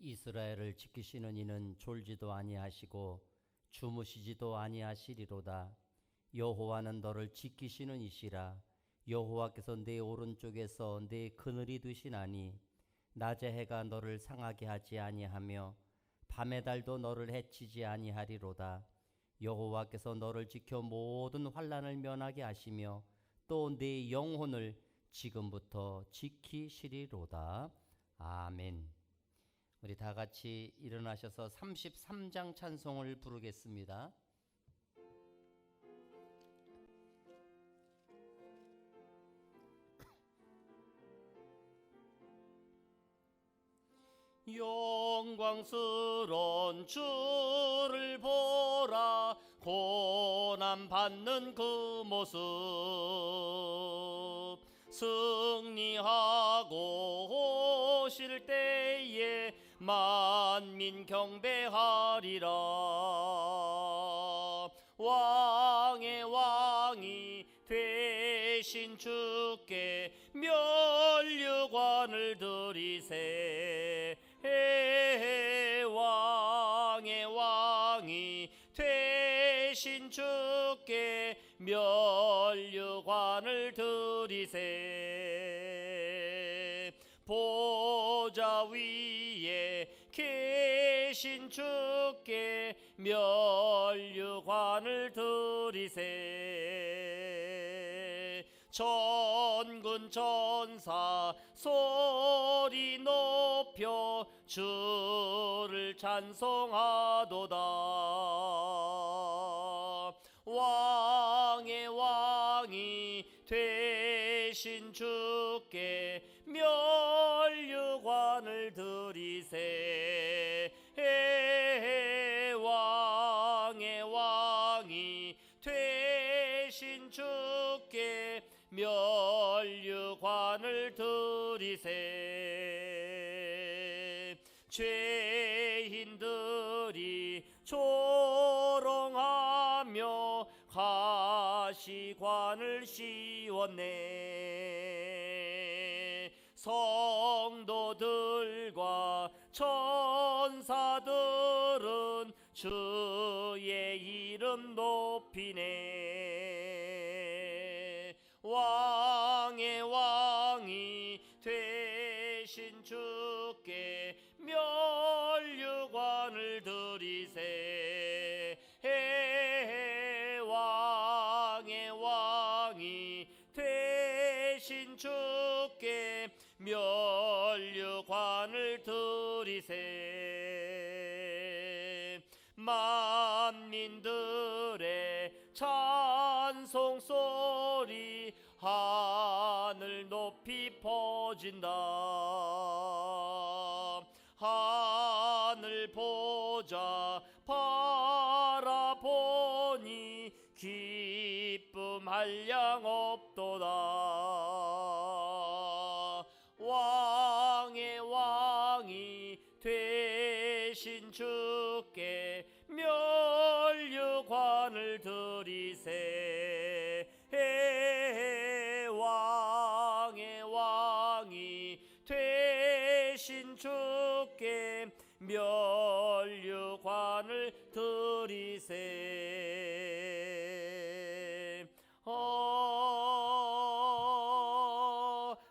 이스라엘을 지키시는 이는 졸지도 아니하시고 주무시지도 아니하시리로다. 여호와는 너를 지키시는 이시라. 여호와께서 내 오른쪽에서 내 그늘이 되시나니 낮의 해가 너를 상하게 하지 아니하며 밤의 달도 너를 해치지 아니하리로다. 여호와께서 너를 지켜 모든 환난을 면하게 하시며 또 네 영혼을 지금부터 지키시리로다. 아멘. 우리 다 같이 일어나셔서 33장 찬송을 부르겠습니다. 영광스러운 주를 보라. 고난 받는 그 모습 승리하고 오실 때에 만민 경배하리라. 왕의 왕이 되신 주께 면류관을 드리세. 왕의 왕이 되신 주께 면류관을 드리세. 보좌 위에 계신 주께 면류관을 드리세. 전군 전사 소리 높여 주를 찬송하도다. 왕의 왕이 되신 주께 면류관을 드리세. 왕의 왕이 되신 주께 면류관을 드리세. 죄인들이 조롱하며 가시관을 씌웠네. 성도들과 천사들은 주의 이름 높이네. 왕의 왕이 되신 주께 면류관을 드리세. 왕의 왕이 되신 주께 면류관을 드리세. 만민들의 찬송 소리 하늘 높이 퍼진다. 하늘 보자 바라보니 기쁨 한량 없도다. 왕의 왕이 되신 주께 면류관을 드리세. 왕의 왕이 되신 주께 면류관을 드리세.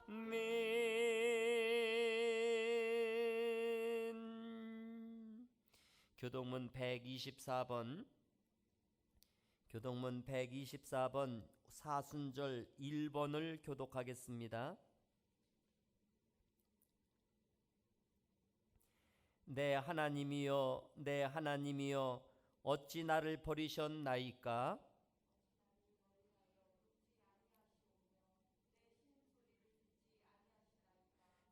아멘. 교동문 124번 교동문 124번 사순절 1번을 교독하겠습니다. 내 하나님이여 내 하나님이여 어찌 나를 버리셨나이까?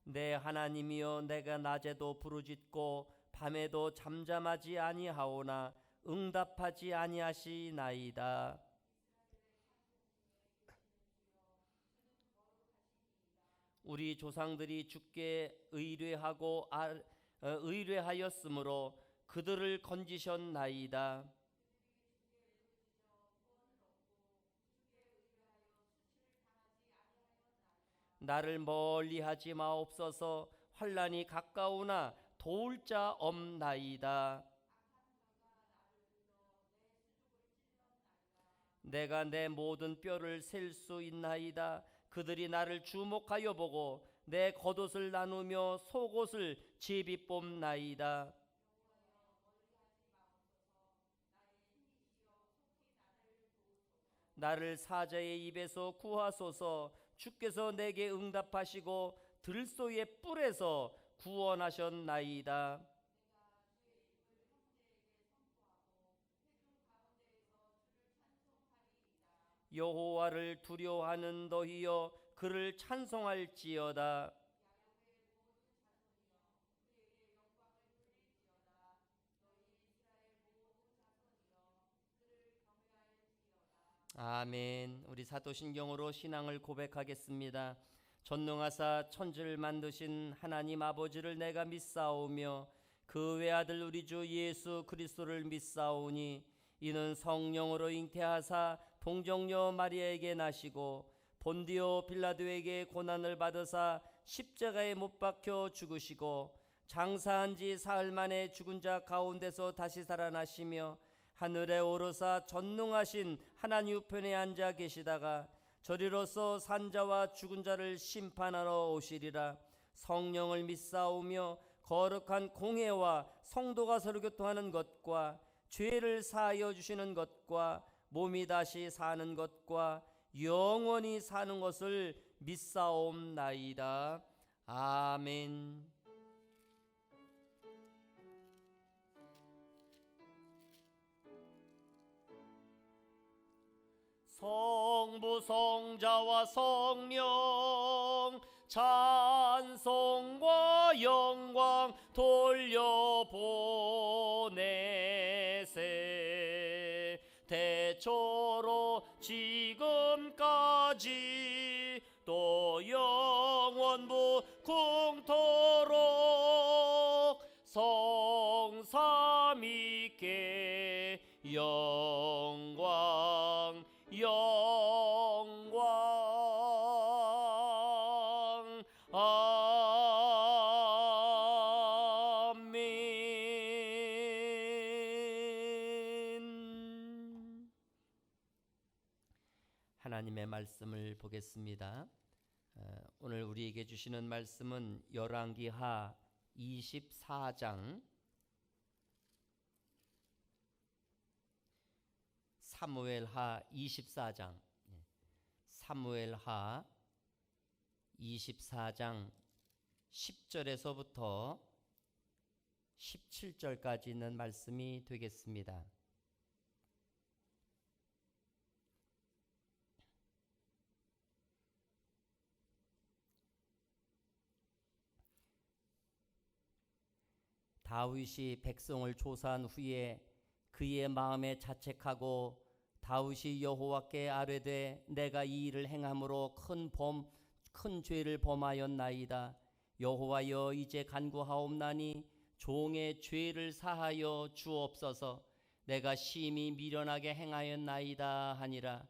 내 하나님이여 내가 낮에도 부르짖고 밤에도 잠잠하지 아니하오나 응답하지 아니하시나이다. 우리 조상들이 주께 의뢰하였으므로 그들을 건지셨나이다. 나를 멀리하지 마옵소서. 환난이 가까우나 도울 자 없나이다. 내가 내 모든 뼈를 셀 수 있나이다. 그들이 나를 주목하여 보고 내 겉옷을 나누며 속옷을 제비 뽑나이다. 나를 사자의 입에서 구하소서. 주께서 내게 응답하시고 들소의 뿔에서 구원하셨나이다. 여호와를 두려워하는 너희여 그를 찬송할지어다. 아멘. 우리 사도신경으로 신앙을 고백하겠습니다. 전능하사 천지를 만드신 하나님 아버지를 내가 믿사오며 그 외아들 우리 주 예수 그리스도를 믿사오니 이는 성령으로 잉태하사 동정녀 마리아에게 나시고 본디오 빌라도에게 고난을 받으사 십자가에 못 박혀 죽으시고 장사한 지 사흘 만에 죽은 자 가운데서 다시 살아나시며 하늘에 오르사 전능하신 하나님 우편에 앉아 계시다가 저리로서 산자와 죽은 자를 심판하러 오시리라. 성령을 믿사오며 거룩한 공회와 성도가 서로 교통하는 것과 죄를 사하여 주시는 것과 몸이 다시 사는 것과 영원히 사는 것을 믿사옵나이다. 아멘. 성부 성자와 성령 찬송과 영광 돌려보내세. 대초로 지금까지 또 영원무 궁토록 성삼위께 영광 영광. 아멘. 하나님의 말씀을 보겠습니다. 오늘 우리에게 주시는 말씀은 열왕기하 24장, 사무엘하 24장, 사무엘하 24장 10절에서부터 17절까지 있는 말씀이 되겠습니다. 다윗이 백성을 조사한 후에 그의 마음에 자책하고 다윗이 여호와께 아뢰되 내가 이 일을 행함으로 큰 죄를 범하였나이다. 여호와여 이제 간구하옵나니 종의 죄를 사하여 주옵소서. 내가 심히 미련하게 행하였나이다 하니라.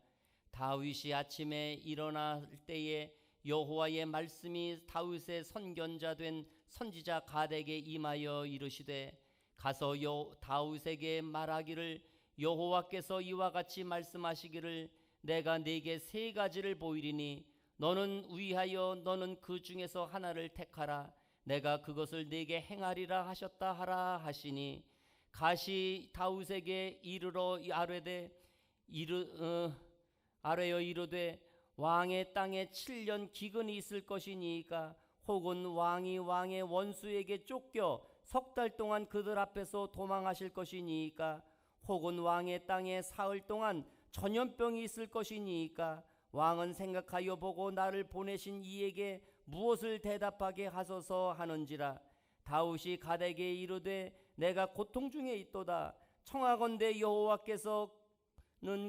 다윗이 아침에 일어날 때에 여호와의 말씀이 다윗의 선견자 된 선지자 갓에게 임하여 이르시되 가서 다윗에게 말하기를 여호와께서 이와 같이 말씀하시기를 내가 네게 세 가지를 보이리니 너는 위하여 너는 그 중에서 하나를 택하라. 내가 그것을 네게 행하리라 하셨다 하라 하시니 갓이 다윗에게 이르러 아뢰어 이르되 왕의 땅에 7년 기근이 있을 것이니까 혹은 왕이 왕의 원수에게 쫓겨 석 달 동안 그들 앞에서 도망하실 것이니까 혹은 왕의 땅에 사흘 동안 전염병이 있을 것이니까 왕은 생각하여 보고 나를 보내신 이에게 무엇을 대답하게 하소서 하는지라. 다윗이 갓에게 이르되 내가 고통 중에 있도다. 청하건대 여호와께서는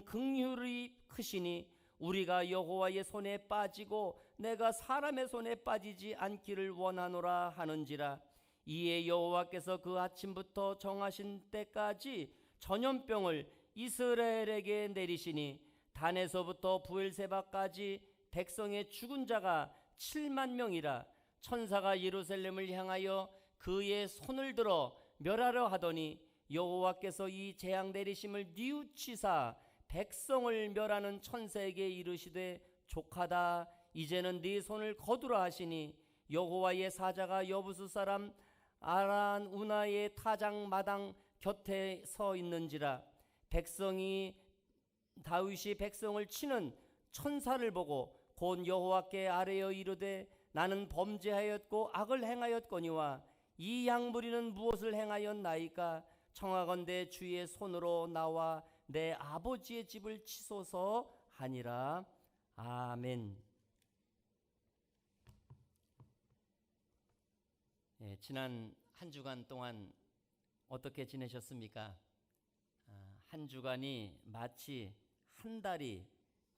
긍휼이 크시니 우리가 여호와의 손에 빠지고 내가 사람의 손에 빠지지 않기를 원하노라 하는지라. 이에 여호와께서 그 아침부터 정하신 때까지 전염병을 이스라엘에게 내리시니 단에서부터 부엘세바까지 백성의 죽은 자가 7만 명이라. 천사가 예루살렘을 향하여 그의 손을 들어 멸하려 하더니 여호와께서 이 재앙 내리심을 뉘우치사 백성을 멸하는 천사에게 이르시되 족하다. 이제는 네 손을 거두라 하시니 여호와의 사자가 여부수 사람 아란 우나의 타작 마당 곁에 서 있는지라. 다윗이 백성을 치는 천사를 보고 곧 여호와께 아뢰어 이르되 나는 범죄하였고 악을 행하였거니와 이 양무리는 무엇을 행하였나이까. 청하건대 주의 손으로 나와 내 아버지의 집을 치소서 하니라. 아멘. 지난 한 주간 동안 어떻게 지내셨습니까? 한 주간이 마치 한 달이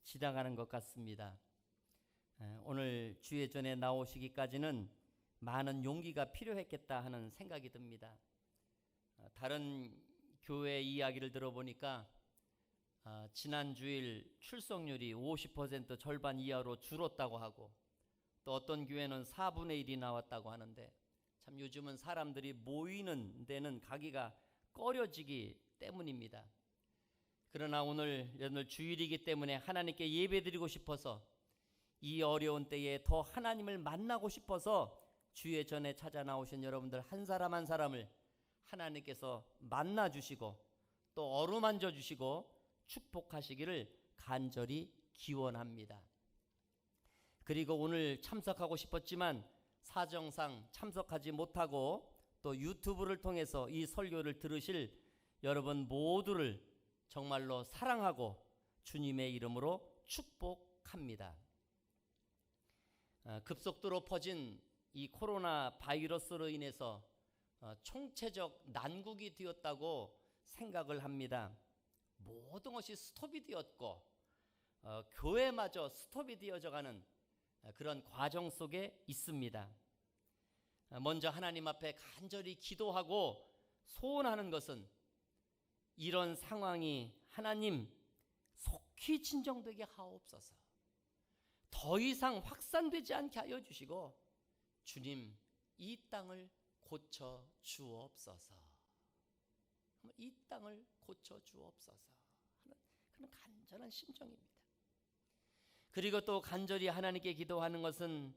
지나가는 것 같습니다. 오늘 주예전에 나오시기까지는 많은 용기가 필요했겠다 하는 생각이 듭니다. 다른 교회 이야기를 들어보니까 지난 주일 출석률이 50% 절반 이하로 줄었다고 하고, 또 어떤 교회는 4분의 1이 나왔다고 하는데, 참 요즘은 사람들이 모이는 데는 가기가 꺼려지기 때문입니다. 그러나 오늘 주일이기 때문에 하나님께 예배드리고 싶어서, 이 어려운 때에 더 하나님을 만나고 싶어서 주의 전에 찾아 나오신 여러분들 한 사람 한 사람을 하나님께서 만나 주시고 또 어루만져 주시고 축복하시기를 간절히 기원합니다. 그리고 오늘 참석하고 싶었지만 사정상 참석하지 못하고 또 유튜브를 통해서 이 설교를 들으실 여러분 모두를 정말로 사랑하고 주님의 이름으로 축복합니다. 급속도로 퍼진 이 코로나 바이러스로 인해서 총체적 난국이 되었다고 생각을 합니다. 모든 것이 스톱이 되었고 교회마저 스톱이 되어져가는 그런 과정 속에 있습니다. 먼저 하나님 앞에 간절히 기도하고 소원하는 것은 이런 상황이 하나님 속히 진정되게 하옵소서. 더 이상 확산되지 않게 하여 주시고 주님 이 땅을 고쳐 주옵소서. 이 땅을 고쳐 주옵소서 하는 그런 간절한 심정입니다. 그리고 또 간절히 하나님께 기도하는 것은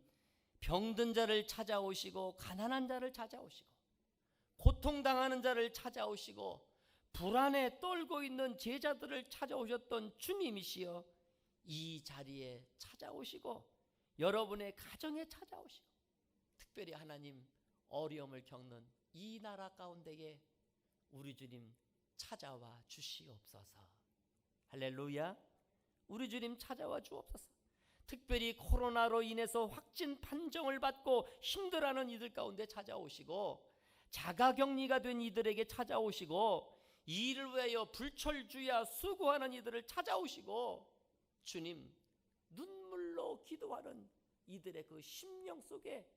병든 자를 찾아오시고 가난한 자를 찾아오시고 고통당하는 자를 찾아오시고 불안에 떨고 있는 제자들을 찾아오셨던 주님이시여 이 자리에 찾아오시고 여러분의 가정에 찾아오시고 특별히 하나님 어려움을 겪는 이 나라 가운데에 우리 주님 찾아와 주시옵소서. 할렐루야. 우리 주님 찾아와 주옵소서. 특별히 코로나로 인해서 확진 판정을 받고 힘들어하는 이들 가운데 찾아오시고 자가격리가 된 이들에게 찾아오시고 이 일을 위하여 불철주야 수고하는 이들을 찾아오시고 주님 눈물로 기도하는 이들의 그 심령 속에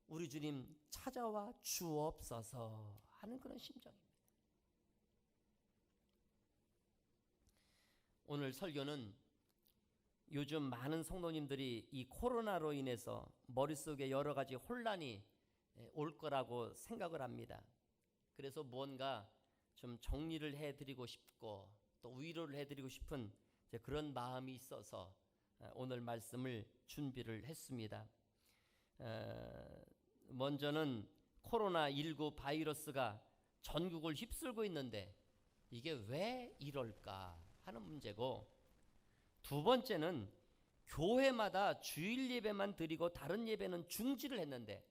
우리 주님 찾아와 주옵소서 하는 그런 심정입니다. 오늘 설교는 요즘 많은 성도님들이 이 코로나로 인해서 머릿속에 여러 가지 혼란이 올 거라고 생각을 합니다. 그래서 뭔가 좀 정리를 해드리고 싶고 또 위로를 해드리고 싶은 그런 마음이 있어서 오늘 말씀을 준비를 했습니다. 먼저는 코로나19 바이러스가 전국을 휩쓸고 있는데 이게 왜 이럴까 하는 문제고, 두 번째는 교회마다 주일 예배만 드리고 다른 예배는 중지를 했는데,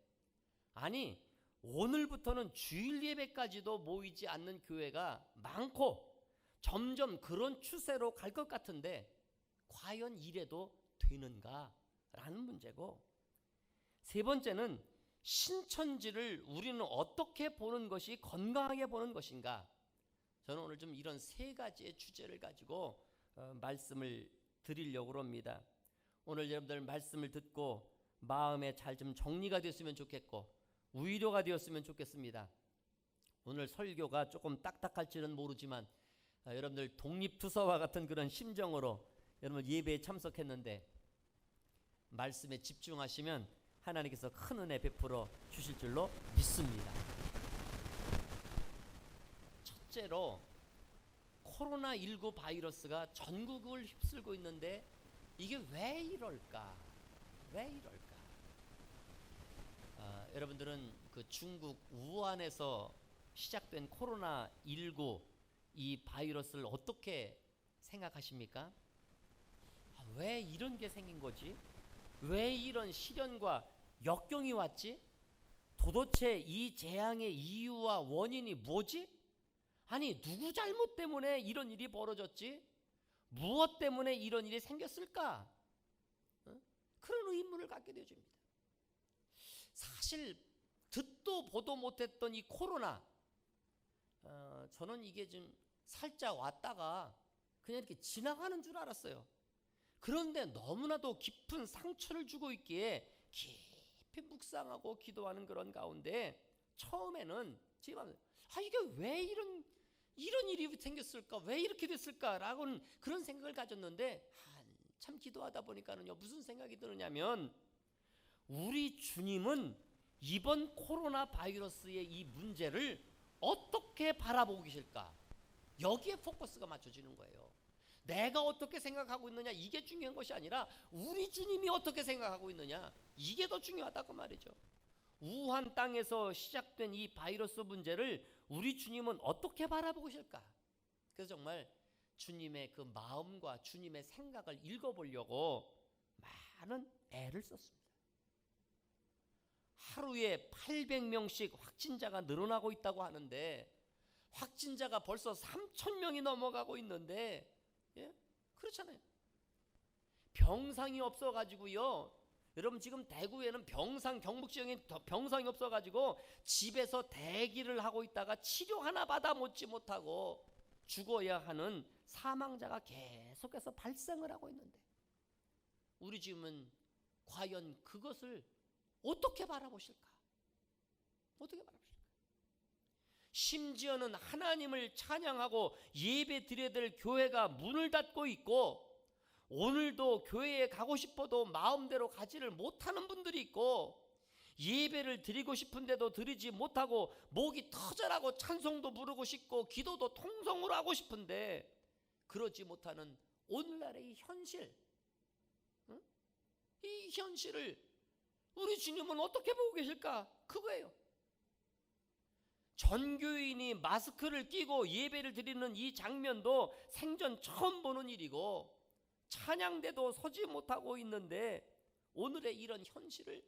아니 오늘부터는 주일 예배까지도 모이지 않는 교회가 많고 점점 그런 추세로 갈 것 같은데 과연 이래도 되는가 라는 문제고, 세 번째는 신천지를 우리는 어떻게 보는 것이 건강하게 보는 것인가. 저는 오늘 좀 이런 세 가지의 주제를 가지고 말씀을 드리려고 합니다. 오늘 여러분들 말씀을 듣고 마음에 잘 좀 정리가 됐으면 좋겠고 위로가 되었으면 좋겠습니다. 오늘 설교가 조금 딱딱할지는 모르지만 여러분들 독립투사와 같은 그런 심정으로 여러분 예배에 참석했는데 말씀에 집중하시면 하나님께서 큰 은혜 베풀어 주실 줄로 믿습니다. 첫째로 코로나19 바이러스가 전국을 휩쓸고 있는데 이게 왜 이럴까? 왜 이럴까? 여러분들은 그 중국 우한에서 시작된 코로나19 이 바이러스를 어떻게 생각하십니까? 왜 이런 게 생긴 거지? 왜 이런 시련과 역경이 왔지? 도대체 이 재앙의 이유와 원인이 뭐지? 아니, 누구 잘못 때문에 이런 일이 벌어졌지? 무엇 때문에 이런 일이 생겼을까? 그런 의문을 갖게 되어집니다. 사실 듣도 보도 못했던 이 코로나, 저는 이게 좀 살짝 왔다가 그냥 이렇게 지나가는 줄 알았어요. 그런데 너무나도 깊은 상처를 주고 있기에 깊이 묵상하고 기도하는 그런 가운데 처음에는 지금 이게 왜 이런 일이 생겼을까? 왜 이렇게 됐을까라고는 그런 생각을 가졌는데 한참 기도하다 보니까는요, 무슨 생각이 드느냐면 우리 주님은 이번 코로나 바이러스의 이 문제를 어떻게 바라보고 계실까? 여기에 포커스가 맞춰지는 거예요. 내가 어떻게 생각하고 있느냐 이게 중요한 것이 아니라 우리 주님이 어떻게 생각하고 있느냐 이게 더 중요하다고 말이죠. 우한 땅에서 시작된 이 바이러스 문제를 우리 주님은 어떻게 바라보고 계실까? 그래서 정말 주님의 그 마음과 주님의 생각을 읽어보려고 많은 애를 썼습니다. 하루에 800명씩 확진자가 늘어나고 있다고 하는데 확진자가 벌써 3,000명이 넘어가고 있는데, 예? 그렇잖아요. 병상이 없어가지고요. 여러분 지금 대구에는 경북지역에 병상이 없어가지고 집에서 대기를 하고 있다가 치료 하나 받아 먹지 못하고 죽어야 하는 사망자가 계속해서 발생을 하고 있는데 우리 주님은 과연 그것을 어떻게 바라보실까? 어떻게 바라보실까? 심지어는 하나님을 찬양하고 예배 드려야 될 교회가 문을 닫고 있고 오늘도 교회에 가고 싶어도 마음대로 가지를 못하는 분들이 있고 예배를 드리고 싶은데도 드리지 못하고 목이 터져라고 찬송도 부르고 싶고 기도도 통성으로 하고 싶은데 그러지 못하는 오늘날의 이 현실, 응? 이 현실을 우리 주님은 어떻게 보고 계실까? 그거예요. 전교인이 마스크를 끼고 예배를 드리는 이 장면도 생전 처음 보는 일이고 찬양대도 서지 못하고 있는데 오늘의 이런 현실을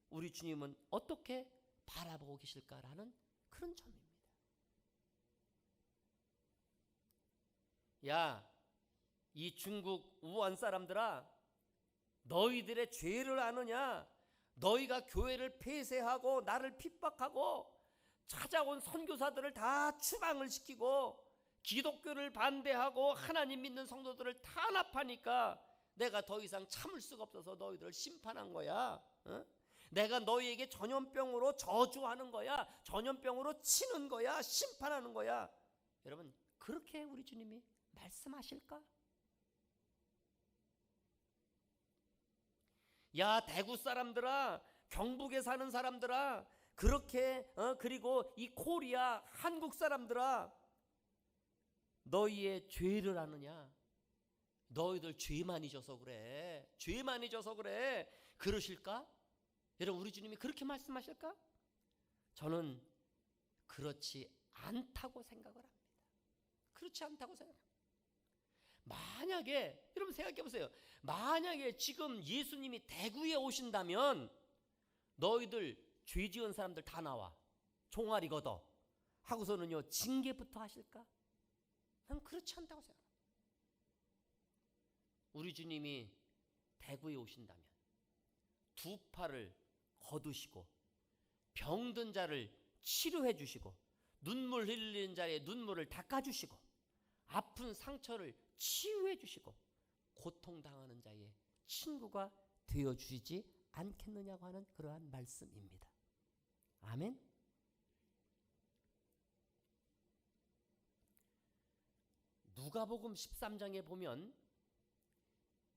우리 주님은 어떻게 바라보고 계실까라는 그런 점입니다. 야, 이 중국 우한 사람들아, 너희들의 죄를 아느냐? 너희가 교회를 폐쇄하고 나를 핍박하고 찾아온 선교사들을 다 추방을 시키고 기독교를 반대하고 하나님 믿는 성도들을 탄압하니까 내가 더 이상 참을 수가 없어서 너희들을 심판한 거야. 어? 내가 너희에게 전염병으로 저주하는 거야. 전염병으로 치는 거야. 심판하는 거야. 여러분 그렇게 우리 주님이 말씀하실까? 야, 대구 사람들아, 경북에 사는 사람들아, 그렇게 그리고 이 코리아 한국 사람들아, 너희의 죄를 아느냐? 너희들 죄 많이 져서 그래. 죄 많이 져서 그래. 그러실까? 여러분 우리 주님이 그렇게 말씀하실까? 저는 그렇지 않다고 생각을 합니다. 그렇지 않다고 생각합니다. 만약에 여러분 생각해 보세요. 만약에 지금 예수님이 대구에 오신다면 너희들 죄 지은 사람들 다 나와. 종아리 걷어. 하고서는요 징계부터 하실까? 난 그렇지 않다고 생각합니다. 우리 주님이 대구에 오신다면 두 팔을 거두시고 병든 자를 치료해 주시고 눈물 흘리는 자의 눈물을 닦아주시고 아픈 상처를 치유해 주시고 고통당하는 자의 친구가 되어주시지 않겠느냐고 하는 그러한 말씀입니다. 아멘. 누가복음 13장에 보면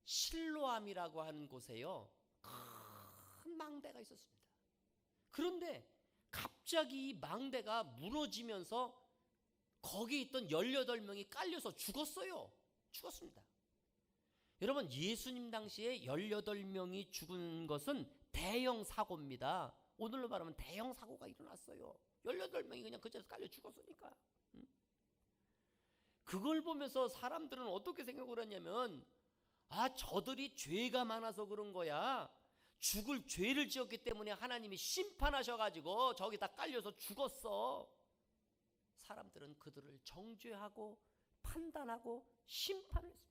실로암이라고 하는 곳에요 큰 망대가 있었습니다. 그런데 갑자기 이 망대가 무너지면서 거기에 있던 18명이 깔려서 죽었습니다. 여러분, 예수님 당시에 18명이 죽은 것은 대형 사고입니다. 오늘로 말하면 대형 사고가 일어났어요. 18명이 그냥 그 자리에서 깔려 죽었으니까. 그걸 보면서 사람들은 어떻게 생각을 했냐면, 저들이 죄가 많아서 그런 거야. 죽을 죄를 지었기 때문에 하나님이 심판하셔가지고 저기다 깔려서 죽었어. 사람들은 그들을 정죄하고 판단하고 심판을 했습니다.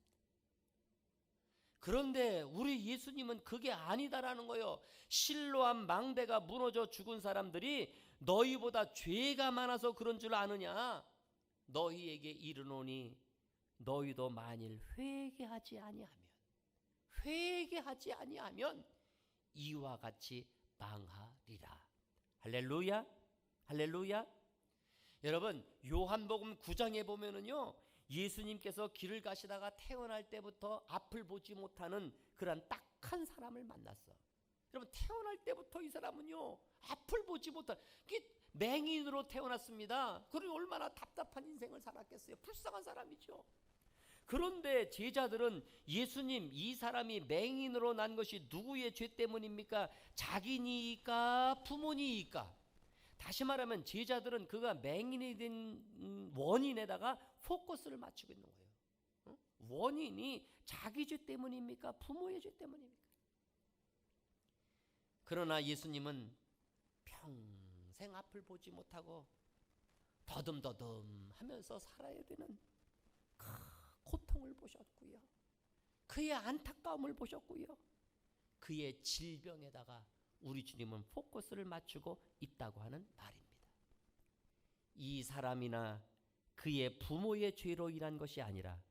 그런데 우리 예수님은 그게 아니다라는 거예요. 실로암 망대가 무너져 죽은 사람들이 너희보다 죄가 많아서 그런 줄 아느냐? 너희에게 이르노니 너희도 만일 회개하지 아니하면 이와 같이 망하리라. 할렐루야, 할렐루야. 여러분, 요한복음 9장에 보면은요, 예수님께서 길을 가시다가 태어날 때부터 앞을 보지 못하는 그런 딱한 사람을 만났어. 여러분, 태어날 때부터 이 사람은요, 앞을 보지 못한 맹인으로 태어났습니다. 그리고 얼마나 답답한 인생을 살았겠어요. 불쌍한 사람이죠. 그런데 제자들은 예수님, 이 사람이 맹인으로 난 것이 누구의 죄 때문입니까? 자기니까 부모니까? 다시 말하면 제자들은 그가 맹인이 된 원인에다가 포커스를 맞추고 있는 거예요. 원인이 자기 죄 때문입니까? 부모의 죄 때문입니까? 그러나 예수님은 평생 앞을 보지 못하고 더듬더듬 하면서 살아야 되는 고통을 보셨고요. 그의 안타까움을 보셨고요. 그의 질병에다가 우리 주님은 포커스를 맞추고 있다고 하는 말입니다. 이 사람이나 그의 부모의 죄로 인한 것이 아니라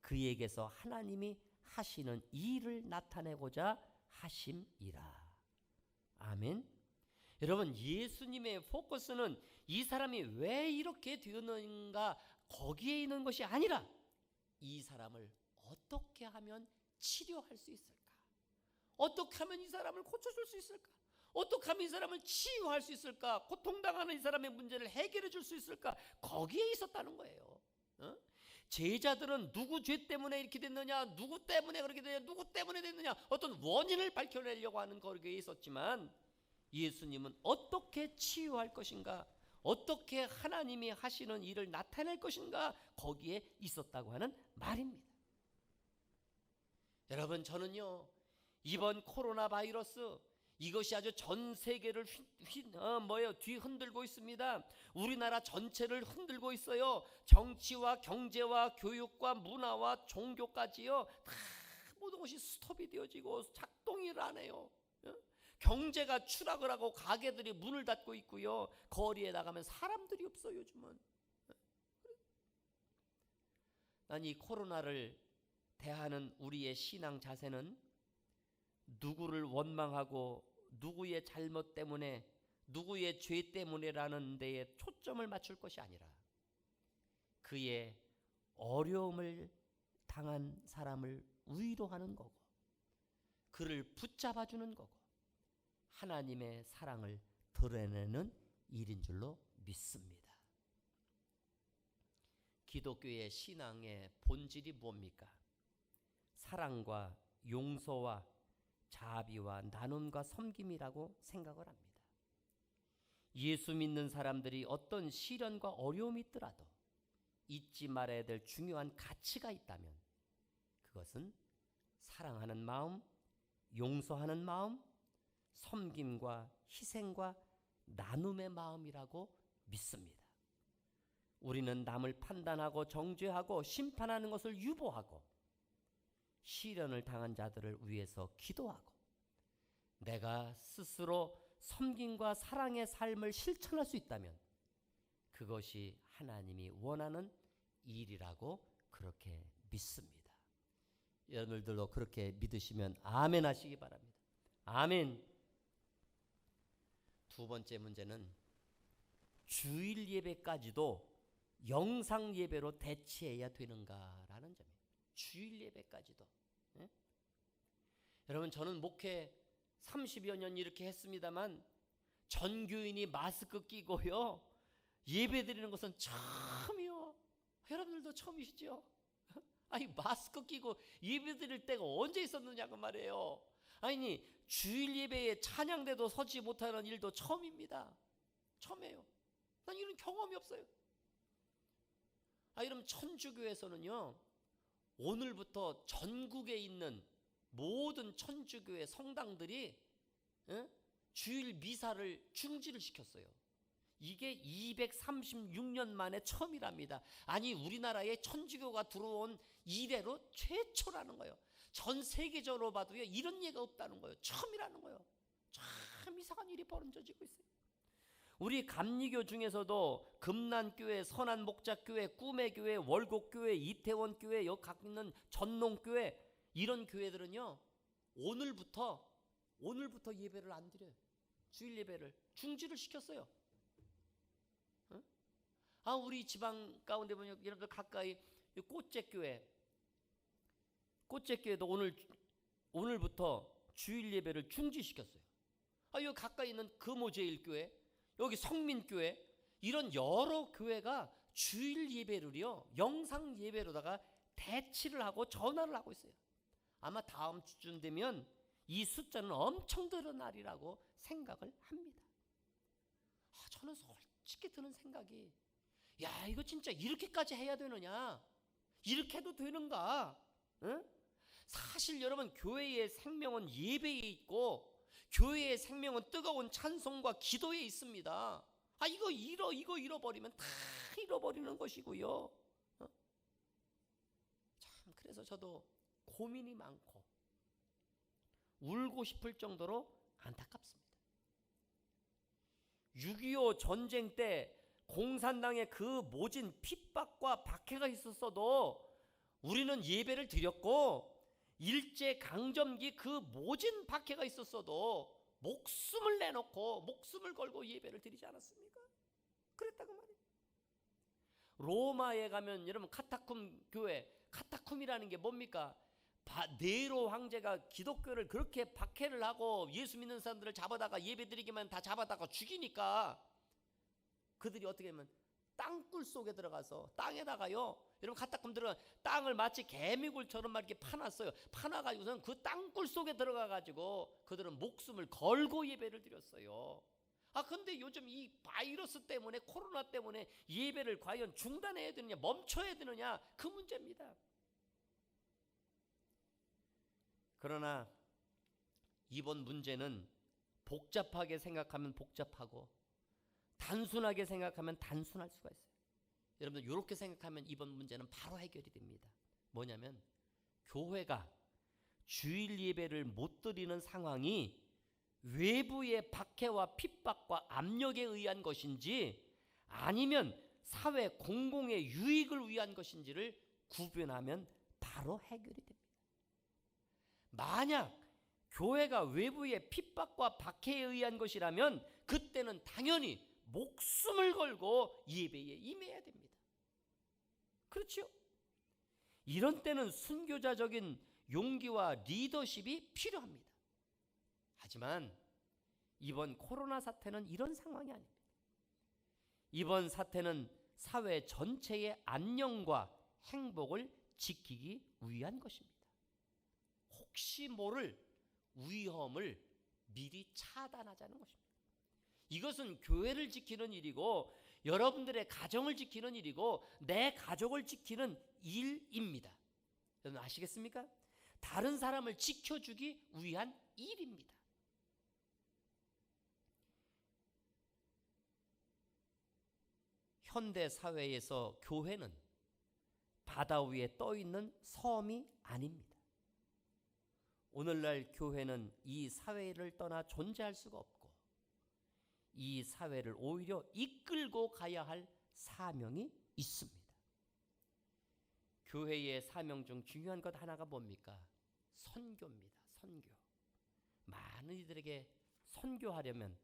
그에게서 하나님이 하시는 일을 나타내고자 하심이라. 아멘. 여러분, 예수님의 포커스는 이 사람이 왜 이렇게 되었는가 거기에 있는 것이 아니라 이 사람을 어떻게 하면 치료할 수 있을까? 어떻게 하면 이 사람을 고쳐줄 수 있을까? 어떻게 하면 이 사람을 치유할 수 있을까? 고통당하는 이 사람의 문제를 해결해 줄 수 있을까? 거기에 있었다는 거예요. 제자들은 누구 죄 때문에 이렇게 됐느냐, 누구 때문에 그렇게 됐느냐, 누구 때문에 됐느냐, 어떤 원인을 밝혀내려고 하는 거기에 있었지만 예수님은 어떻게 치유할 것인가, 어떻게 하나님이 하시는 일을 나타낼 것인가, 거기에 있었다고 하는 말입니다. 여러분, 저는요, 이번 코로나 바이러스 이것이 아주 전 세계를 뒤흔들고 있습니다. 우리나라 전체를 흔들고 있어요. 정치와 경제와 교육과 문화와 종교까지요, 다 모든 것이 스톱이 되어지고 작동을 안 해요. 경제가 추락을 하고 가게들이 문을 닫고 있고요. 거리에 나가면 사람들이 없어요. 요즘은. 난 이 코로나를 대하는 우리의 신앙 자세는 누구를 원망하고 누구의 잘못 때문에, 누구의 죄 때문에라는 데에 초점을 맞출 것이 아니라 그의 어려움을 당한 사람을 위로하는 거고, 그를 붙잡아주는 거고, 하나님의 사랑을 드러내는 일인 줄로 믿습니다. 기독교의 신앙의 본질이 뭡니까? 사랑과 용서와 자비와 나눔과 섬김이라고 생각을 합니다. 예수 믿는 사람들이 어떤 시련과 어려움이 있더라도 잊지 말아야 될 중요한 가치가 있다면 그것은 사랑하는 마음, 용서하는 마음, 섬김과 희생과 나눔의 마음이라고 믿습니다. 우리는 남을 판단하고 정죄하고 심판하는 것을 유보하고 시련을 당한 자들을 위해서 기도하고 내가 스스로 섬김과 사랑의 삶을 실천할 수 있다면 그것이 하나님이 원하는 일이라고 그렇게 믿습니다. 여러분들도 그렇게 믿으시면 아멘 하시기 바랍니다. 아멘. 두 번째 문제는 주일 예배까지도 영상 예배로 대체해야 되는가라는 점이에요. 주일 예배까지도. 예? 여러분, 저는 목회 30여 년 이렇게 했습니다만 전교인이 마스크 끼고요 예배 드리는 것은 처음이요. 여러분들도 처음이시죠? 아니 마스크 끼고 예배 드릴 때가 언제 있었느냐고 말이에요. 아니 주일 예배에 찬양대도 서지 못하는 일도 처음입니다. 처음이에요. 난 이런 경험이 없어요. 여러분 천주교에서는요 오늘부터 전국에 있는 모든 천주교의 성당들이 주일 미사를 중지를 시켰어요. 이게 236년 만에 처음이랍니다. 아니 우리나라에 천주교가 들어온 이래로 최초라는 거예요. 전 세계적으로 봐도요 이런 예가 없다는 거예요. 처음이라는 거예요. 참 이상한 일이 벌어지고 있어요. 우리 감리교 중에서도 금난교회, 선한목자교회, 꿈의교회, 월곡교회, 이태원교회, 여기 갖고 있는 전농교회 이런 교회들은요 오늘부터 예배를 안 드려요. 주일 예배를 중지를 시켰어요. 우리 지방 가운데 보면 여러분들 가까이 꽃제교회도 오늘부터 주일 예배를 중지시켰어요. 여기 가까이 있는 금오제일교회, 여기 성민교회 이런 여러 교회가 주일 예배를요 영상 예배로다가 대치를 하고 전화를 하고 있어요. 아마 다음 주쯤 되면 이 숫자는 엄청 늘어나리라고 생각을 합니다. 저는 솔직히 드는 생각이 야 이거 진짜 이렇게까지 해야 되느냐, 이렇게 해도 되는가? 응? 사실 여러분 교회의 생명은 예배에 있고 교회의 생명은 뜨거운 찬송과 기도에 있습니다. 이거 잃어버리면 다 잃어버리는 것이고요. 참 그래서 저도 고민이 많고 울고 싶을 정도로 안타깝습니다. 6.25 전쟁 때 공산당의 그 모진 핍박과 박해가 있었어도 우리는 예배를 드렸고 일제강점기 그 모진 박해가 있었어도 목숨을 내놓고 목숨을 걸고 예배를 드리지 않았습니까? 그랬다고 말이에요. 로마에 가면 여러분 카타쿰 교회, 카타쿰이라는 게 뭡니까? 네로 황제가 기독교를 그렇게 박해를 하고 예수 믿는 사람들을 잡아다가 예배드리기만 다 잡아다가 죽이니까 그들이 어떻게 하면 땅굴 속에 들어가서 땅에다가요 여러분 카타쿰 들어가 땅을 마치 개미굴처럼 막 이렇게 파놨어요. 파놔가지고선 그 땅굴 속에 들어가가지고 그들은 목숨을 걸고 예배를 드렸어요. 근데 요즘 이 바이러스 때문에 코로나 때문에 예배를 과연 중단해야 되느냐 멈춰야 되느냐 그 문제입니다. 그러나 이번 문제는 복잡하게 생각하면 복잡하고 단순하게 생각하면 단순할 수가 있어요. 여러분들 이렇게 생각하면 이번 문제는 바로 해결이 됩니다. 뭐냐면 교회가 주일 예배를 못 드리는 상황이 외부의 박해와 핍박과 압력에 의한 것인지 아니면 사회 공공의 유익을 위한 것인지를 구분하면 바로 해결이 됩니다. 만약 교회가 외부의 핍박과 박해에 의한 것이라면 그때는 당연히 목숨을 걸고 예배에 임해야 됩니다. 그렇죠? 이런 때는 순교자적인 용기와 리더십이 필요합니다. 하지만 이번 코로나 사태는 이런 상황이 아닙니다. 이번 사태는 사회 전체의 안녕과 행복을 지키기 위한 것입니다. 혹시 모를 위험을 미리 차단하자는 것입니다. 이것은 교회를 지키는 일이고 여러분들의 가정을 지키는 일이고 내 가족을 지키는 일입니다. 여러분 아시겠습니까? 다른 사람을 지켜주기 위한 일입니다. 현대 사회에서 교회는 바다 위에 떠 있는 섬이 아닙니다. 오늘날 교회는 이 사회를 떠나 존재할 수가 없고 이 사회를 오히려 이끌고 가야 할 사명이 있습니다. 교회의 사명 중 중요한 것 하나가 뭡니까? 선교입니다. 선교. 많은 이들에게 선교하려면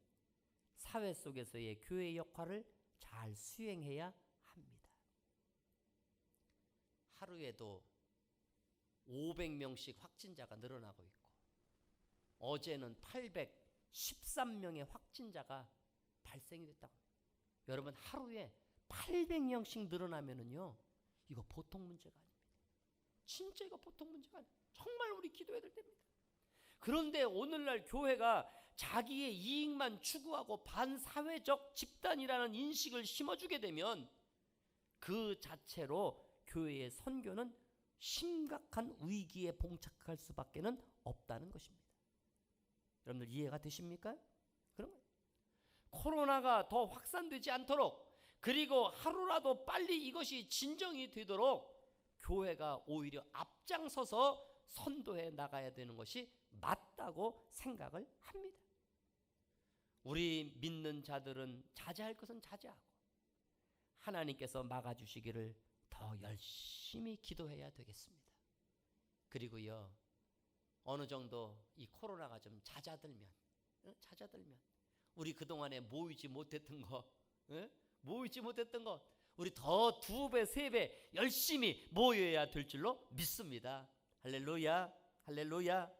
사회 속에서의 교회의 역할을 잘 수행해야 합니다. 하루에도 500명씩 확진자가 늘어나고 있고 어제는 813명의 확진자가 발생이 됐다고. 여러분 하루에 800명씩 늘어나면은요, 이거 보통 문제가 아닙니다. 진짜 이거 보통 문제가 아니에요. 정말 우리 기도해야 될 때입니다. 그런데 오늘날 교회가 자기의 이익만 추구하고 반사회적 집단이라는 인식을 심어주게 되면 그 자체로 교회의 선교는 심각한 위기에 봉착할 수밖에 없다는 것입니다. 여러분들 이해가 되십니까? 그런 거예요. 코로나가 더 확산되지 않도록, 그리고 하루라도 빨리 이것이 진정이 되도록 교회가 오히려 앞장서서 선도해 나가야 되는 것이 맞다고 생각을 합니다. 우리 믿는 자들은 자제할 것은 자제하고 하나님께서 막아주시기를 더 열심히 기도해야 되겠습니다. 그리고요, 어느 정도 이 코로나가 좀 잦아들면 우리 그동안에 모이지 못했던 거, 우리 더 2배, 3배 열심히 모여야 될 줄로 믿습니다. 할렐루야, 할렐루야.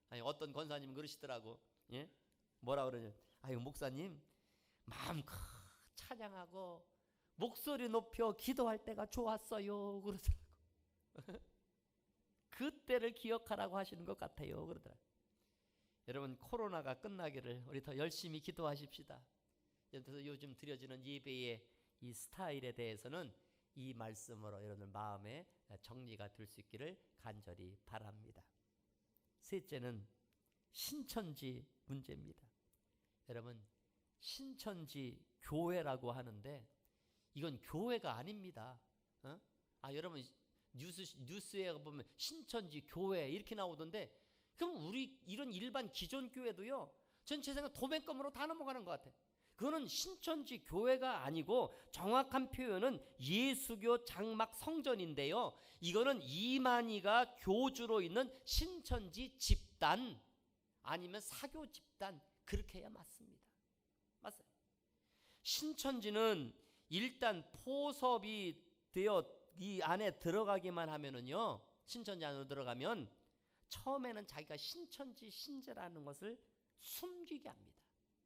아니, 어떤 권사님 그러시더라고. 예? 뭐라 그러냐? 아유, 목사님 마음껏 찬양하고 목소리 높여 기도할 때가 좋았어요, 그러더라고. 그때를 기억하라고 하시는 것 같아요, 그러더라고. 여러분, 코로나가 끝나기를 우리 더 열심히 기도하십시다. 그래서 요즘 드려지는 예배의 이 스타일에 대해서는 이 말씀으로 여러분들 마음에 정리가 될 수 있기를 간절히 바랍니다. 셋째는 신천지 문제입니다. 여러분, 신천지 교회라고 하는데 이건 교회가 아닙니다. 여러분 뉴스에 보면 신천지 교회 이렇게 나오던데, 그럼 우리 이런 일반 기존 교회도요, 전 제 생각 도매금으로 다 넘어가는 것 같아요. 그거는 신천지 교회가 아니고 정확한 표현은 예수교 장막 성전인데요, 이거는 이만희가 교주로 있는 신천지 집단 아니면 사교 집단, 그렇게 해야 맞습니다. 맞아요. 신천지는 일단 포섭이 되어 이 안에 들어가기만 하면은요, 신천지 안으로 들어가면 처음에는 자기가 신천지 신자라는 것을 숨기게 합니다.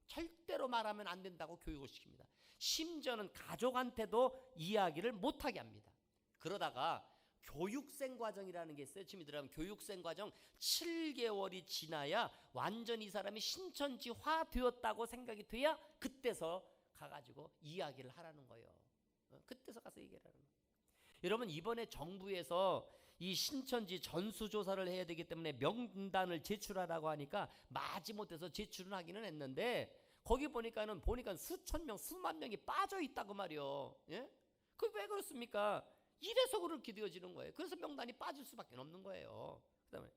절대로 말하면 안 된다고 교육을 시킵니다. 심지어는 가족한테도 이야기를 못하게 합니다. 그러다가 교육생 과정이라는 게 있어요. 지금 들어가면 교육생 과정 7개월이 지나야 완전히 이 사람이 신천지화 되었다고 생각이 돼야 그때서 가가지고 이야기를 하라는 거예요. 그때서 가서 얘기를 하라는 거예요. 여러분, 이번에 정부에서 이 신천지 전수조사를 해야 되기 때문에 명단을 제출하라고 하니까 마지못해서 제출은 하기는 했는데, 거기 보니까 수천 명, 수만 명이 빠져 있다고 말이요. 예? 그 왜 그렇습니까? 이래서 그렇게 되어지는 거예요. 그래서 명단이 빠질 수밖에 없는 거예요. 그다음에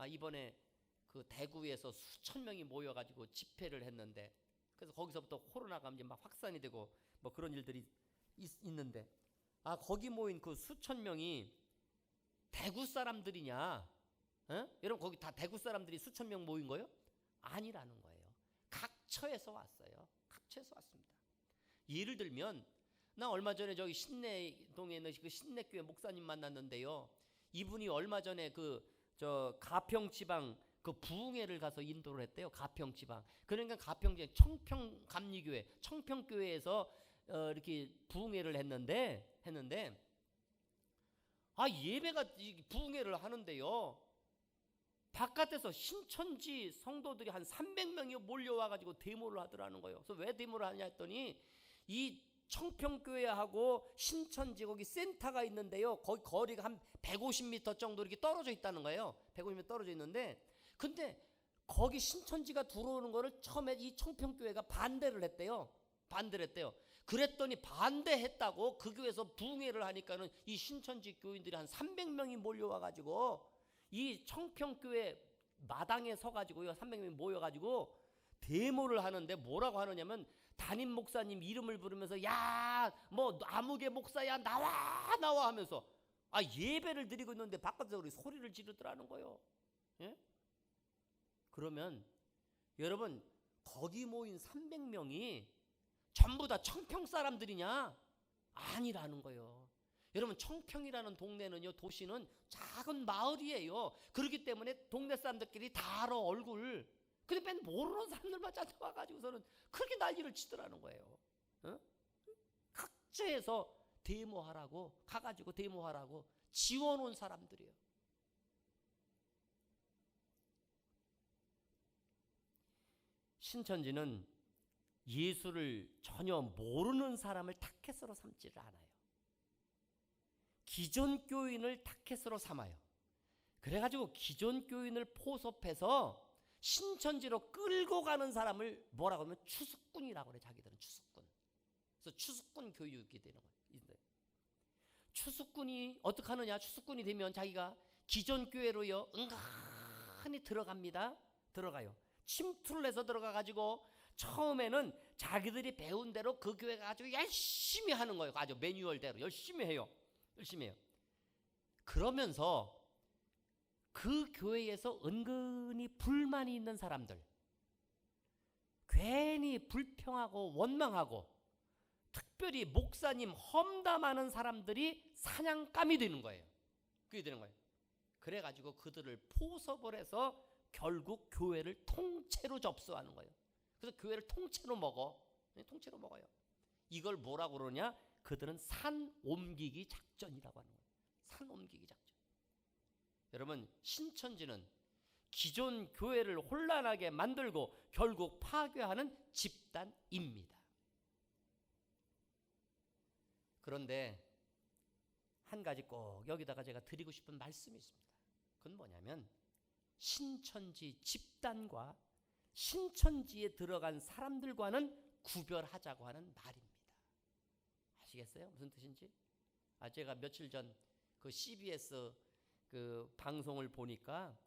이번에 그 대구에서 수천 명이 모여가지고 집회를 했는데, 그래서 거기서부터 코로나가 이제 막 확산이 되고 뭐 그런 일들이 있는데, 거기 모인 그 수천 명이 대구 사람들이냐? 여러분, 거기 다 대구 사람들이 수천 명 모인 거예요? 아니라는 거예요. 각처에서 왔어요. 각처에서 왔습니다. 예를 들면, 나 얼마 전에 저기 신내동에 있는 그 신내교회 목사님 만났는데요, 이분이 얼마 전에 저 가평지방 그 부흥회를 가서 인도를 했대요. 가평지방. 그러니까 가평지방 청평감리교회, 청평교회에서 이렇게 부흥회를 했는데 예배가 부흥회를 하는데요, 바깥에서 신천지 성도들이 한 300명이 몰려와가지고 데모를 하더라는 거예요. 그래서 왜 데모를 하냐 했더니, 이 청평교회하고 신천지 거기 센터가 있는데요, 거기 거리가 한 150m 정도 이렇게 떨어져 있다는 거예요. 150m 떨어져 있는데, 근데 거기 신천지가 들어오는 거를 처음에 이 청평교회가 반대를 했대요. 그랬더니 반대했다고 그 교회에서 부흥회를 하니까는 이 신천지 교인들이 한 300명이 몰려와가지고 이 청평교회 마당에 서가지고요, 300명이 모여가지고 데모를 하는데, 뭐라고 하느냐면 담임 목사님 이름을 부르면서 야, 뭐 아무개 목사야, 나와 하면서 예배를 드리고 있는데 바깥에서 소리를 지르더라는 거예요. 예? 그러면 여러분, 거기 모인 300명이 전부 다 청평 사람들이냐? 아니라는 거예요. 여러분 청평이라는 동네는요, 도시는 작은 마을이에요. 그렇기 때문에 동네 사람들끼리 다 알아 얼굴. 근데 맨 모르는 사람들만 찾아와가지고서는 그렇게 난리를 치더라는 거예요. 어? 각지에서 데모하라고 가가지고 데모하라고 지원 온 사람들이에요. 신천지는 예수를 전혀 모르는 사람을 타켓으로 삼지를 않아요. 기존 교인을 타켓으로 삼아요. 그래가지고 기존 교인을 포섭해서 신천지로 끌고 가는 사람을 뭐라고 하면 추수꾼이라고 그래. 자기들은 추수꾼. 그래서 추수꾼 교육이 되는 거예요. 추수꾼이 어떻게 하느냐? 추수꾼이 되면 자기가 기존 교회로요 은근히 들어갑니다. 들어가요. 침투를 해서 들어가가지고 처음에는 자기들이 배운 대로 그 교회가 아주 열심히 하는 거예요. 아주 매뉴얼대로 열심히 해요. 열심히 해요. 그러면서 그 교회에서 은근히 불만이 있는 사람들, 괜히 불평하고 원망하고 특별히 목사님 험담하는 사람들이 사냥감이 되는 거예요. 그게 되는 거예요. 그래가지고 그들을 포섭을 해서 결국 교회를 통째로 접수하는 거예요. 그래서 교회를 통째로 먹어. 통째로 먹어요. 이걸 뭐라고 그러냐? 그들은 산 옮기기 작전이라고 하는 거예요. 산 옮기기 작전. 여러분, 신천지는 기존 교회를 혼란하게 만들고 결국 파괴하는 집단입니다. 그런데 한 가지 꼭 여기다가 제가 드리고 싶은 말씀이 있습니다. 그건 뭐냐면 신천지 집단과 신천지에 들어간 사람들과는 구별하자고 하는 말입니다. 아시겠어요? 무슨 뜻인지? 제가 며칠 전 그 CBS 그 방송을 보니까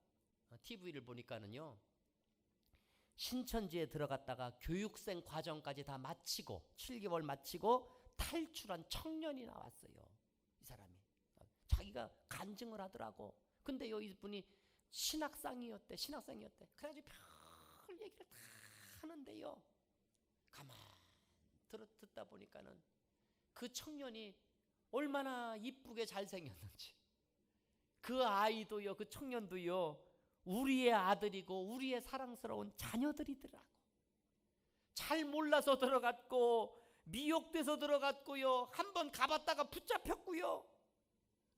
TV를 보니까는요, 신천지에 들어갔다가 교육생 과정까지 다 마치고 7개월 마치고 탈출한 청년이 나왔어요. 이 사람이 자기가 간증을 하더라고. 근데요, 이분이 신학생이었대. 그래가지고 별 얘기를 다 하는데요, 가만 듣다 보니까는 그 청년이 얼마나 이쁘게 잘생겼는지, 그 아이도요, 그 청년도요, 우리의 아들이고 우리의 사랑스러운 자녀들이더라고. 잘 몰라서 들어갔고 미혹돼서 들어갔고요, 한번 가봤다가 붙잡혔고요,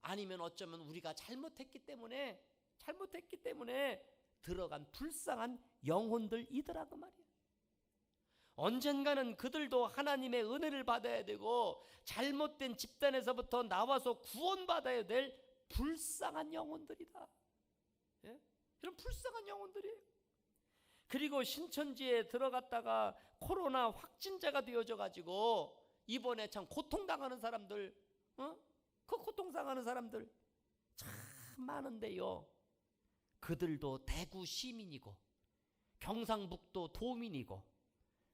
아니면 어쩌면 우리가 잘못했기 때문에 들어간 불쌍한 영혼들이더라고 말이야. 언젠가는 그들도 하나님의 은혜를 받아야 되고 잘못된 집단에서부터 나와서 구원받아야 될 불쌍한 영혼들이다. 예? 이런 불쌍한 영혼들이에요. 그리고 신천지에 들어갔다가 코로나 확진자가 되어져 가지고 이번에 참 고통당하는 사람들, 그 고통당하는 사람들 참 많은데요, 그들도 대구 시민이고 경상북도 도민이고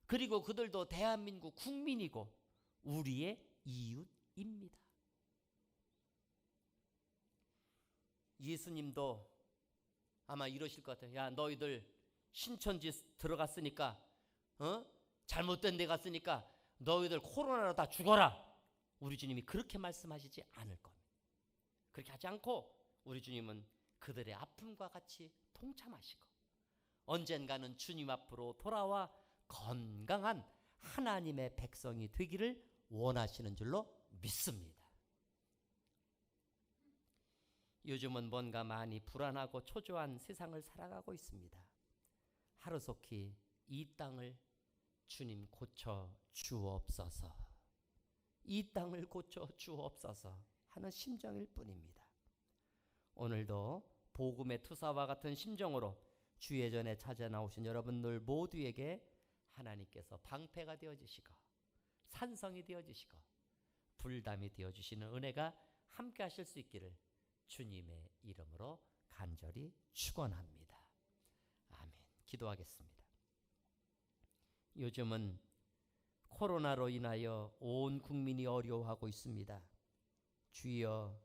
그리고 그들도 대한민국 국민이고 우리의 이웃입니다. 예수님도 아마 이러실 것 같아요. 야, 너희들 신천지 들어갔으니까, 잘못된 데 갔으니까 너희들 코로나로 다 죽어라. 우리 주님이 그렇게 말씀하시지 않을 겁니다. 그렇게 하지 않고 우리 주님은 그들의 아픔과 같이 동참하시고 언젠가는 주님 앞으로 돌아와 건강한 하나님의 백성이 되기를 원하시는 줄로 믿습니다. 요즘은 뭔가 많이 불안하고 초조한 세상을 살아가고 있습니다. 하루속히 이 땅을 주님 고쳐 주옵소서, 이 땅을 고쳐 주옵소서 하는 심정일 뿐입니다. 오늘도 복음의 투사와 같은 심정으로 주의 전에 찾아 나오신 여러분들 모두에게 하나님께서 방패가 되어주시고 산성이 되어주시고 불담이 되어주시는 은혜가 함께 하실 수 있기를 주님의 이름으로 간절히 축원합니다. 아멘. 기도하겠습니다. 요즘은 코로나로 인하여 온 국민이 어려워하고 있습니다. 주여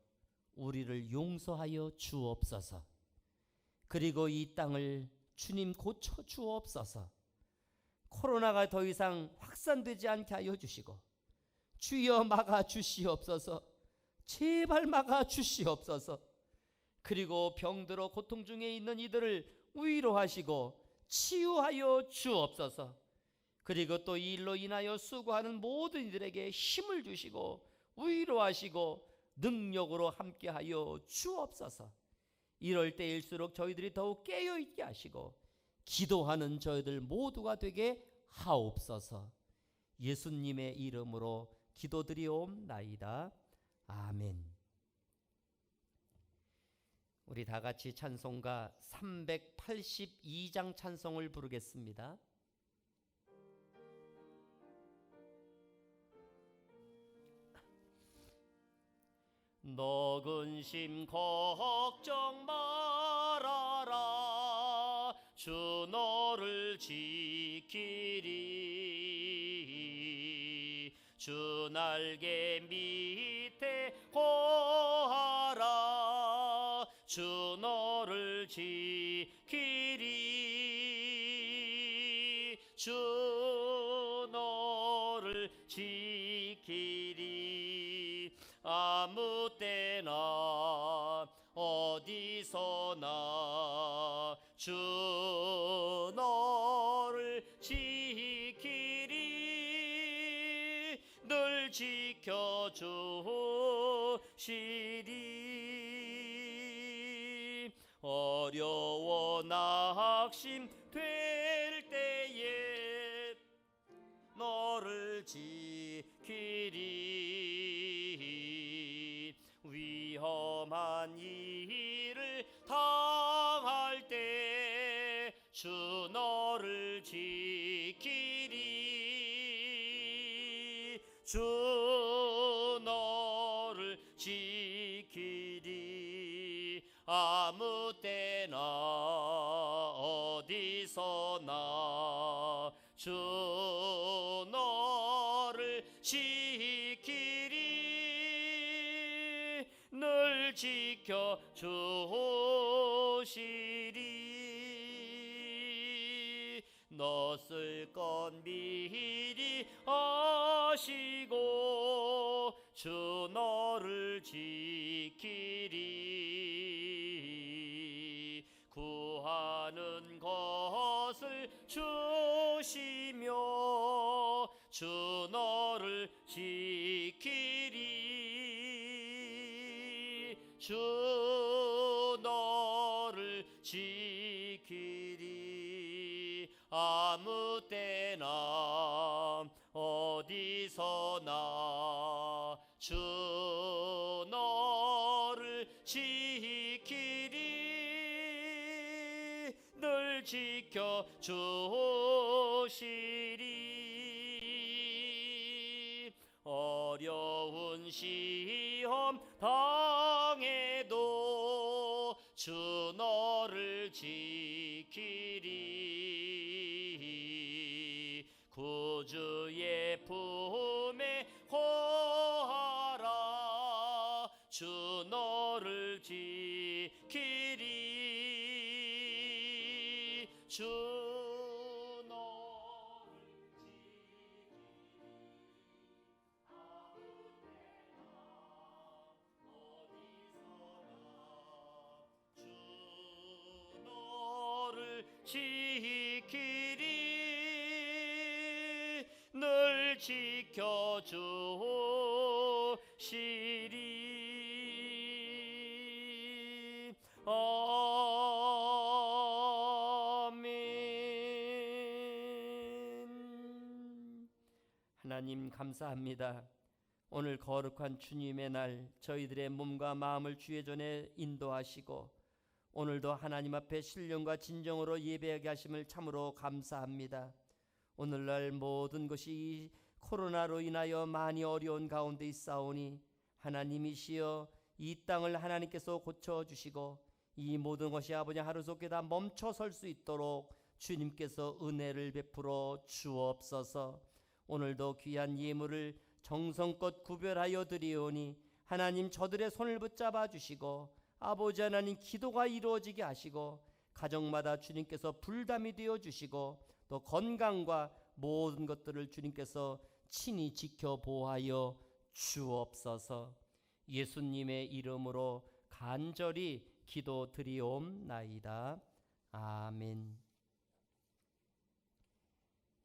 우리를 용서하여 주옵소서. 그리고 이 땅을 주님 고쳐 주옵소서. 코로나가 더 이상 확산되지 않게 하여 주시고 주여 막아 주시옵소서. 제발 막아 주시옵소서. 그리고 병들어 고통 중에 있는 이들을 위로하시고 치유하여 주옵소서. 그리고 또 이 일로 인하여 수고하는 모든 이들에게 힘을 주시고 위로하시고 능력으로 함께하여 주옵소서. 이럴 때일수록 저희들이 더욱 깨어있게 하시고 기도하는 저희들 모두가 되게 하옵소서. 예수님의 이름으로 기도드리옵나이다. 아멘. 우리 다 같이 찬송가 382장 찬송을 부르겠습니다. 너 근심 걱정 말아라. 주 너를 지키리. 주 날개 밑에 거하라. 주 너를 지키리. 주 너를 지키리. 아무 때나 어디서나 주 너를 지키리. 늘 지켜주시리. 어려워 낙심될 때에 너를 지키리. 위험한 일을 당할 때 주 너를 지키리. 주 너를 지키리. 아무 때나 어디서나 주 너를 지키리. 늘 지켜주시리. 너 쓸 건 미리 아시고 주 너를 지키리. 구하는 것을 주시며 주 너를 지키리. 주 너를 지키리. 아무 때나 어디서나 주 너를 지키리. 늘 지켜주시리. 어려운 시험 당해도 주 너를 지키리. 구주의 품에 거하라. 주 너를 지키리. 주 너를 지키리. 늘 지켜주시리. 아멘. 하나님 감사합니다. 오늘 거룩한 주님의 날 저희들의 몸과 마음을 주의 전에 인도하시고 오늘도 하나님 앞에 신령과 진정으로 예배하게 하심을 참으로 감사합니다. 오늘날 모든 것이 코로나로 인하여 많이 어려운 가운데 있사오니 하나님이시여 이 땅을 하나님께서 고쳐주시고 이 모든 것이 아버지 하루속에 다 멈춰설 수 있도록 주님께서 은혜를 베풀어 주옵소서. 오늘도 귀한 예물을 정성껏 구별하여 드리오니 하나님 저들의 손을 붙잡아 주시고 아버지 하나님 기도가 이루어지게 하시고 가정마다 주님께서 불담이 되어 주시고 또 건강과 모든 것들을 주님께서 친히 지켜보하여 주옵소서. 예수님의 이름으로 간절히 기도드리옵나이다. 아멘.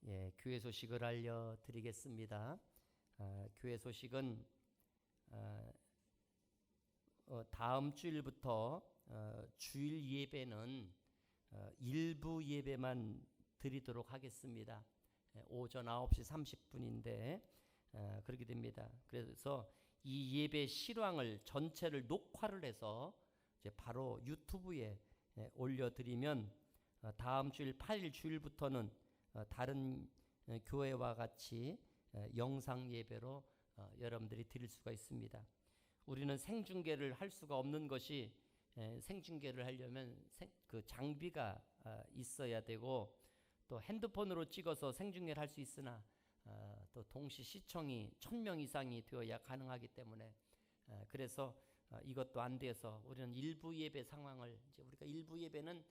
예, 교회 소식을 알려드리겠습니다. 교회 소식은 다음 주일부터 주일 예배는 일부 예배만 드리도록 하겠습니다. 오전 9시 30분인데 그렇게 됩니다. 그래서 이 예배 실황을 전체를 녹화를 해서 이제 바로 유튜브에 올려드리면 다음 주일 8일 주일부터는 다른 교회와 같이 영상 예배로 여러분들이 드릴 수가 있습니다. 우리는 생중계를 할 수가 없는 것이 생중계를 하려면 그 장비가 있어야 되고 또 핸드폰으로 찍어서 생중계를 할 수 있으나 또 동시 시청이 1000명 이상이 되어야 가능하기 때문에 그래서 이것도 안 돼서 우리는 일부 예배 상황을 이제 우리가 일부 예배는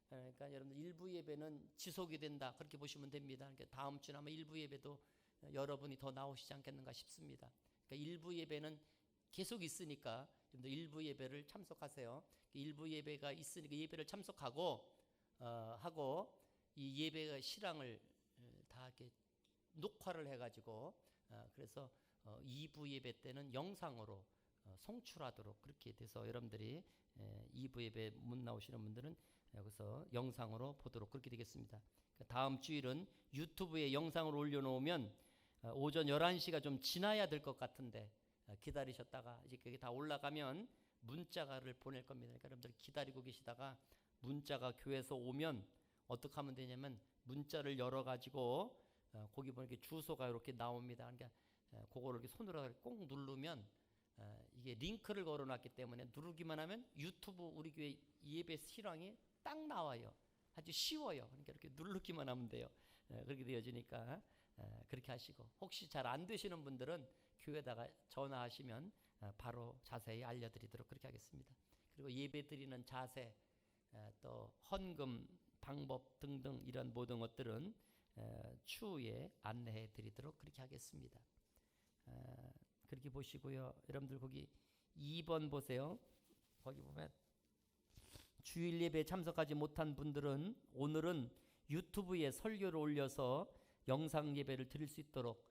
그러니까 여러분들 일부 예배는 지속이 된다 그렇게 보시면 됩니다. 그러니까 다음 주는 아마 일부 예배도 여러분이 더 나오시지 않겠는가 싶습니다. 그러니까 일부 예배는 계속 있으니까 여러분들 일부 예배를 참석하세요. 일부 예배가 있으니까 예배를 참석하고 하고 이 예배의 실황을 다 이렇게 녹화를 해가지고 그래서 2부 예배 때는 영상으로 송출하도록 그렇게 돼서 여러분들이 2부 예배 못 나오시는 분들은 여기서 영상으로 보도록 그렇게 되겠습니다. 다음 주일은 유튜브에 영상을 올려놓으면 오전 11시가 좀 지나야 될 것 같은데 기다리셨다가 이제 그게 다 올라가면 문자를 보낼 겁니다. 그러니까 여러분들 기다리고 계시다가 문자가 교회에서 오면 어떻게 하면 되냐면 문자를 열어가지고 거기 보니까 주소가 이렇게 나옵니다. 그러니까 그거를 이렇게 손으로 꼭 누르면 이게 링크를 걸어놨기 때문에 누르기만 하면 유튜브 우리 교회 예배 실황이 딱 나와요. 아주 쉬워요. 그러니까 이렇게 누르기만 하면 돼요. 그렇게 되어지니까 그렇게 하시고 혹시 잘 안 되시는 분들은 교회에다가 전화하시면 바로 자세히 알려드리도록 그렇게 하겠습니다. 그리고 예배 드리는 자세 또 헌금 방법 등등 이런 모든 것들은 추후에 안내해 드리도록 그렇게 하겠습니다. 그렇게 보시고요. 여러분들 거기 2번 보세요. 거기 보면 주일 예배에 참석하지 못한 분들은 오늘은 유튜브에 설교를 올려서 영상 예배를 드릴 수 있도록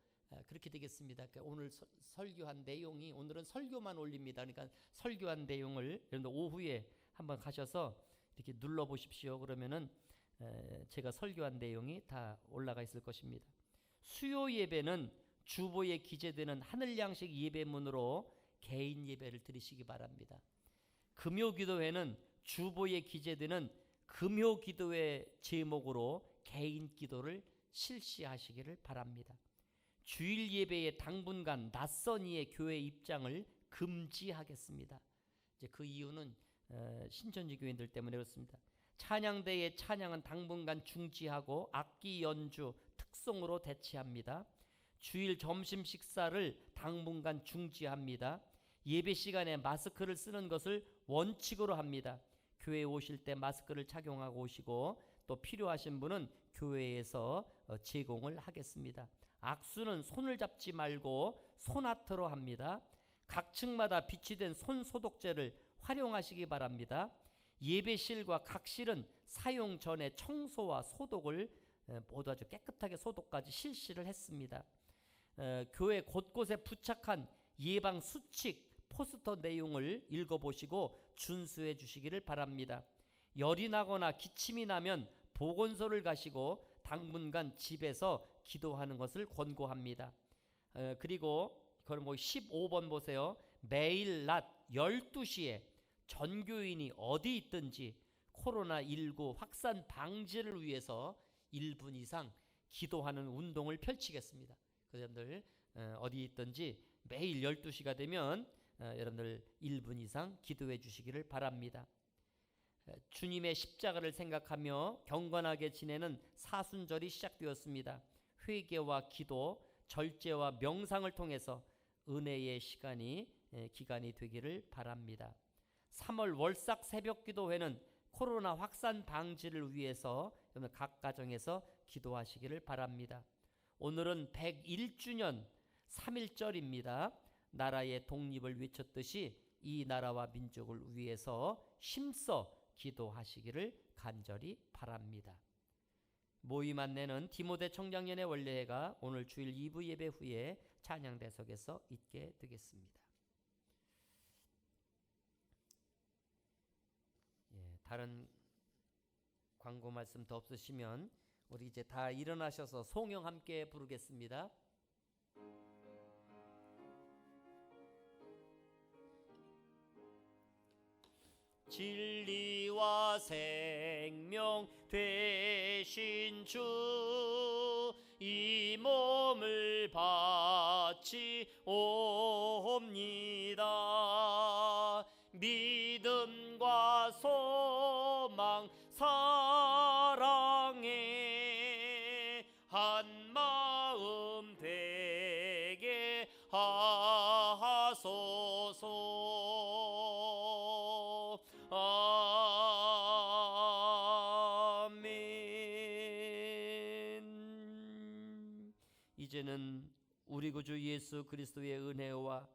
그렇게 되겠습니다. 그러니까 오늘 설교한 내용이 오늘은 설교만 올립니다. 그러니까 설교한 내용을 여러분들 오후에 한번 가셔서 이렇게 눌러 보십시오. 그러면은 제가 설교한 내용이 다 올라가 있을 것입니다. 수요 예배는 주보에 기재되는 하늘 양식 예배문으로 개인 예배를 드리시기 바랍니다. 금요 기도회는 주보에 기재되는 금요 기도회 제목으로 개인 기도를 실시하시기를 바랍니다. 주일 예배에 당분간 낯선 이의 교회 입장을 금지하겠습니다. 이제 그 이유는 신천지 교인들 때문에 그렇습니다. 찬양대의 찬양은 당분간 중지하고 악기 연주 특송으로 대체합니다. 주일 점심 식사를 당분간 중지합니다. 예배 시간에 마스크를 쓰는 것을 원칙으로 합니다. 교회에 오실 때 마스크를 착용하고 오시고 또 필요하신 분은 교회에서 제공을 하겠습니다. 악수는 손을 잡지 말고 손아트로 합니다. 각 층마다 비치된 손 소독제를 활용하시기 바랍니다. 예배실과 각실은 사용 전에 청소와 소독을 모두 아주 깨끗하게 소독까지 실시를 했습니다. 교회 곳곳에 부착한 예방 수칙 포스터 내용을 읽어보시고 준수해 주시기를 바랍니다. 열이 나거나 기침이 나면 보건소를 가시고 당분간 집에서 기도하는 것을 권고합니다. 그리고 그럼 15번 보세요. 매일 낮 12시에 전교인이 어디 있든지 코로나19 확산 방지를 위해서 1분 이상 기도하는 운동을 펼치겠습니다. 여러분들 어디 있든지 매일 12시가 되면 여러분들 1분 이상 기도해 주시기를 바랍니다. 주님의 십자가를 생각하며 경건하게 지내는 사순절이 시작되었습니다. 회개와 기도, 절제와 명상을 통해서 은혜의 기간이 되기를 바랍니다. 3월 월삭 새벽기도회는 코로나 확산 방지를 위해서 각 가정에서 기도하시기를 바랍니다. 오늘은 101주년 3.1절입니다. 나라의 독립을 외쳤듯이 이 나라와 민족을 위해서 힘써 기도하시기를 간절히 바랍니다. 모임 안내는 디모데 청장년의 원례회가 오늘 주일 2부 예배 후에 찬양대석에서 있게 되겠습니다. 다른 광고 말씀 더 없으시면 우리 이제 다 일어나셔서 송영 함께 부르겠습니다. 진리와 생명 되신 주, 이 몸을 바치옵니다. 믿음과 소망 사랑에 한 마음 되게 하소서. 아멘. 이제는 우리 구주 예수 그리스도의 은혜와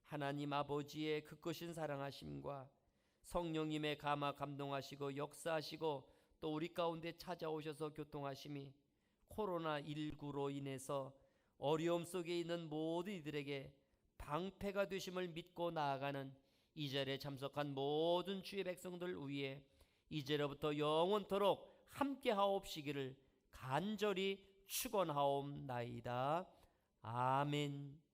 하나님 아버지의 크크신 사랑하심과 성령님의 감화 감동하시고 역사하시고 또 우리 가운데 찾아오셔서 교통하심이 코로나19로 인해서 어려움 속에 있는 모든 이들에게 방패가 되심을 믿고 나아가는 이 자리에 참석한 모든 주의 백성들 위에 이제로부터 영원토록 함께 하옵시기를 간절히 축원하옵나이다. 아멘.